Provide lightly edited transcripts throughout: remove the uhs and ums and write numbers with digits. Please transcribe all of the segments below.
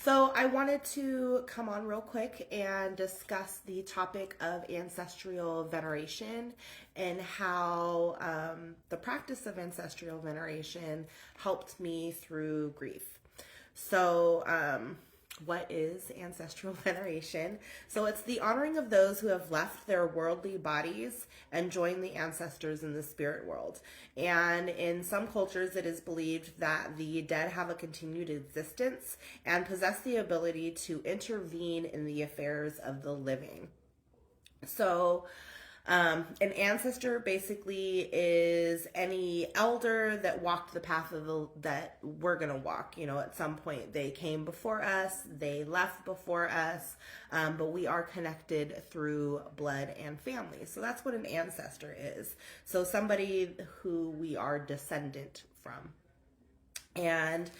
So I wanted to come on real quick and discuss the topic of ancestral veneration and how the practice of ancestral veneration helped me through grief. So, what is ancestral veneration? So it's the honoring of those who have left their worldly bodies and joined the ancestors in the spirit world. And in some cultures, it is believed that the dead have a continued existence and possess the ability to intervene in the affairs of the living. So, an ancestor basically is any elder that walked the path that we're gonna walk. You know, at some point they came before us, they left before us, but we are connected through blood and family. So that's what an ancestor is. So somebody who we are descendant from. And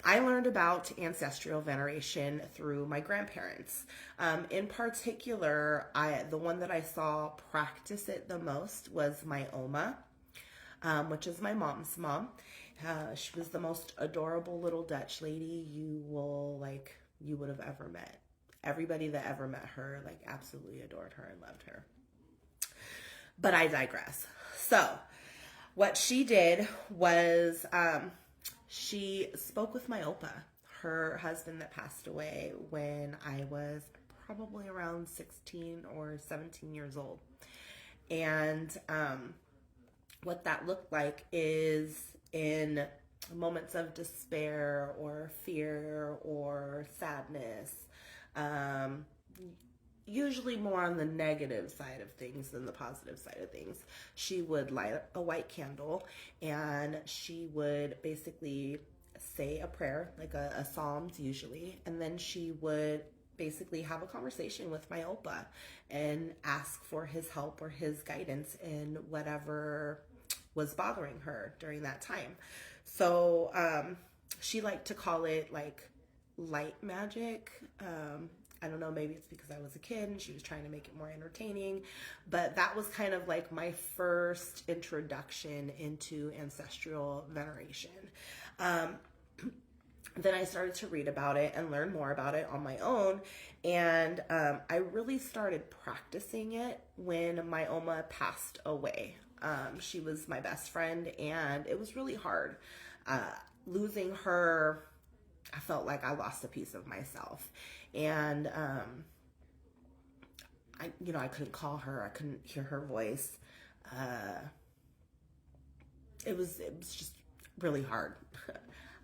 I learned about ancestral veneration through my grandparents. In particular, the one that I saw practice it the most was my Oma, which is my mom's mom. She was the most adorable little Dutch lady you would have ever met. Everybody that ever met her absolutely adored her and loved her. But I digress. So what she did was she spoke with my Opa, her husband that passed away when I was probably around 16 or 17 years old. And what that looked like is in moments of despair or fear or sadness, usually more on the negative side of things than the positive side of things, she would light a white candle and she would basically say a prayer, like a Psalms usually, and then she would basically have a conversation with my Opa and ask for his help or his guidance in whatever was bothering her during that time. So she liked to call it like light magic. I don't know, maybe it's because I was a kid and she was trying to make it more entertaining, but that was kind of like my first introduction into ancestral veneration. Then I started to read about it and learn more about it on my own, and I really started practicing it when my Oma passed away. She was my best friend, and it was really hard. Losing her, I felt like I lost a piece of myself. And I couldn't call her. I couldn't hear her voice. It was just really hard.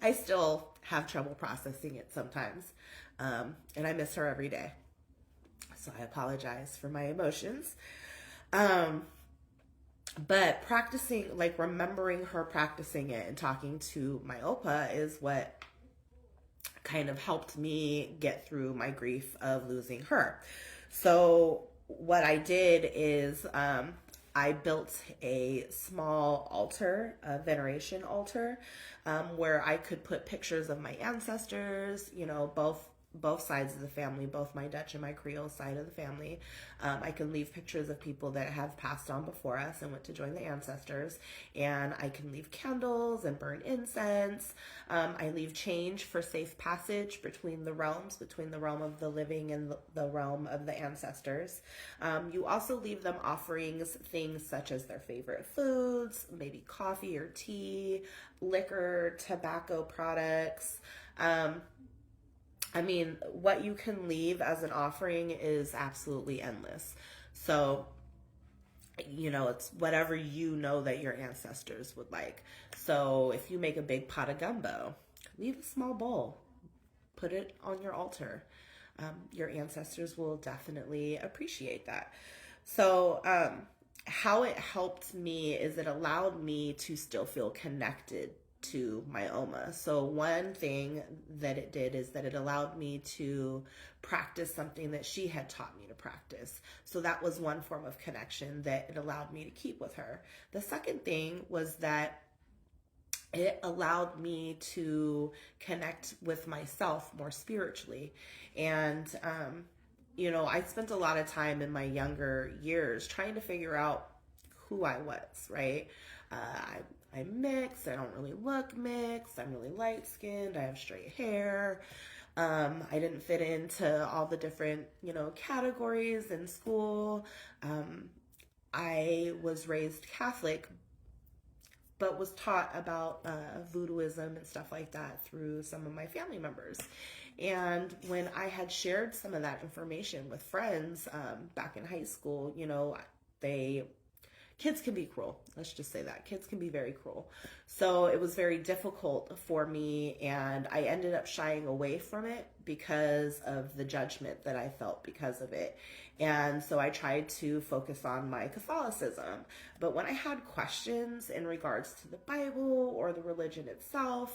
I still have trouble processing it sometimes, and I miss her every day. So I apologize for my emotions. But practicing, remembering her practicing it and talking to my Opa is what kind of helped me get through my grief of losing her. So what I did is I built a small altar, a veneration altar, where I could put pictures of my ancestors, both sides of the family, both my Dutch and my Creole side of the family. I can leave pictures of people that have passed on before us and went to join the ancestors. And I can leave candles and burn incense. I leave change for safe passage between the realms, between the realm of the living and the realm of the ancestors. You also leave them offerings, things such as their favorite foods, maybe coffee or tea, liquor, tobacco products. What you can leave as an offering is absolutely endless. So, it's whatever that your ancestors would like. So if you make a big pot of gumbo, leave a small bowl, put it on your altar. Your ancestors will definitely appreciate that. So, how it helped me is it allowed me to still feel connected to my Oma. So one thing that it did is that it allowed me to practice something that she had taught me to practice. So that was one form of connection that it allowed me to keep with her. The second thing was that it allowed me to connect with myself more spiritually. And, I spent a lot of time in my younger years trying to figure out who I was, right? I'm mixed. I don't really look mixed. I'm really light skinned. I have straight hair. I didn't fit into all the different, categories in school. I was raised Catholic, but was taught about voodooism and stuff like that through some of my family members. And when I had shared some of that information with friends back in high school, they kids can be cruel. Let's just say that. Kids can be very cruel. So it was very difficult for me, and I ended up shying away from it because of the judgment that I felt because of it. And so I tried to focus on my Catholicism. But when I had questions in regards to the Bible or the religion itself,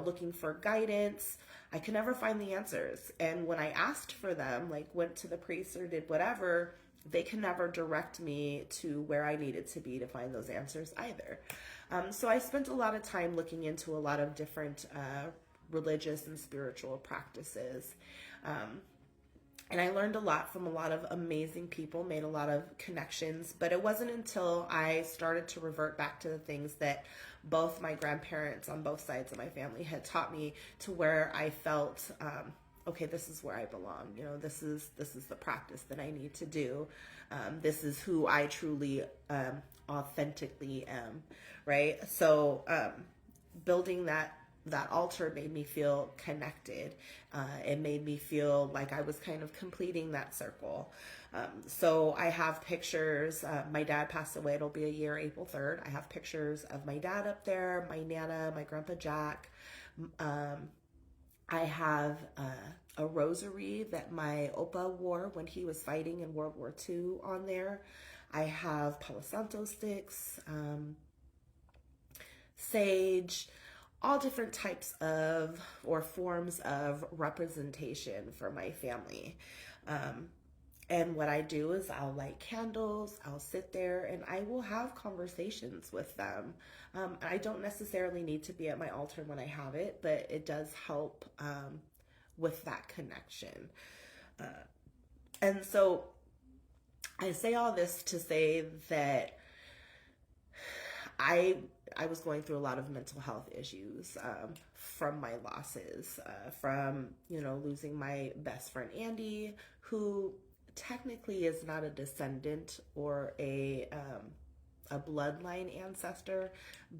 looking for guidance, I could never find the answers. And when I asked for them, like went to the priest or did whatever, they can never direct me to where I needed to be to find those answers either. So I spent a lot of time looking into a lot of different religious and spiritual practices. And I learned a lot from a lot of amazing people, made a lot of connections, but it wasn't until I started to revert back to the things that both my grandparents on both sides of my family had taught me, to where I felt, okay, this is where I belong. This is the practice that I need to do. This is who I truly, authentically am, right? So building that altar made me feel connected. It made me feel like I was kind of completing that circle. So I have pictures. My dad passed away. It'll be a year, April 3rd. I have pictures of my dad up there, my Nana, my Grandpa Jack. I have a rosary that my Opa wore when he was fighting in World War II on there. I have Palo Santo sticks, sage, all different types of or forms of representation for my family. And what I do is I'll light candles, I'll sit there, and I will have conversations with them. I don't necessarily need to be at my altar when I have it, but it does help with that connection. And so I say all this to say that I was going through a lot of mental health issues from my losses, from losing my best friend Andy, who technically is not a descendant or a bloodline ancestor,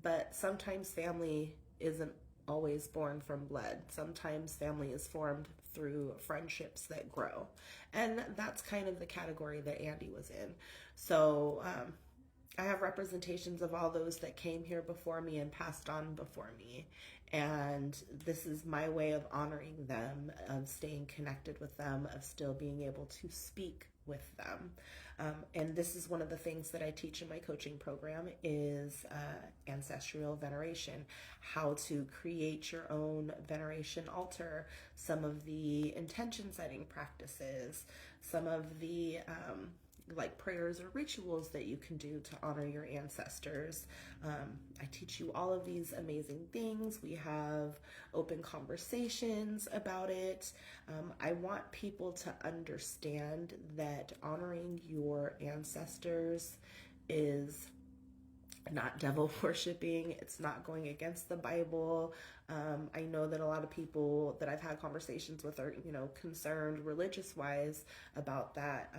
but sometimes family isn't always born from blood. Sometimes family is formed through friendships that grow, and that's kind of the category that Andy was in. So I have representations of all those that came here before me and passed on before me. And this is my way of honoring them, of staying connected with them, of still being able to speak with them. And this is one of the things that I teach in my coaching program is Ancestral Veneration, how to create your own veneration altar, some of the intention setting practices, some of the like prayers or rituals that you can do to honor your ancestors. I teach you all of these amazing things. We have open conversations about it. I want people to understand that honoring your ancestors is not devil worshiping. It's not going against the Bible. I know that a lot of people that I've had conversations with are, concerned religious wise about that.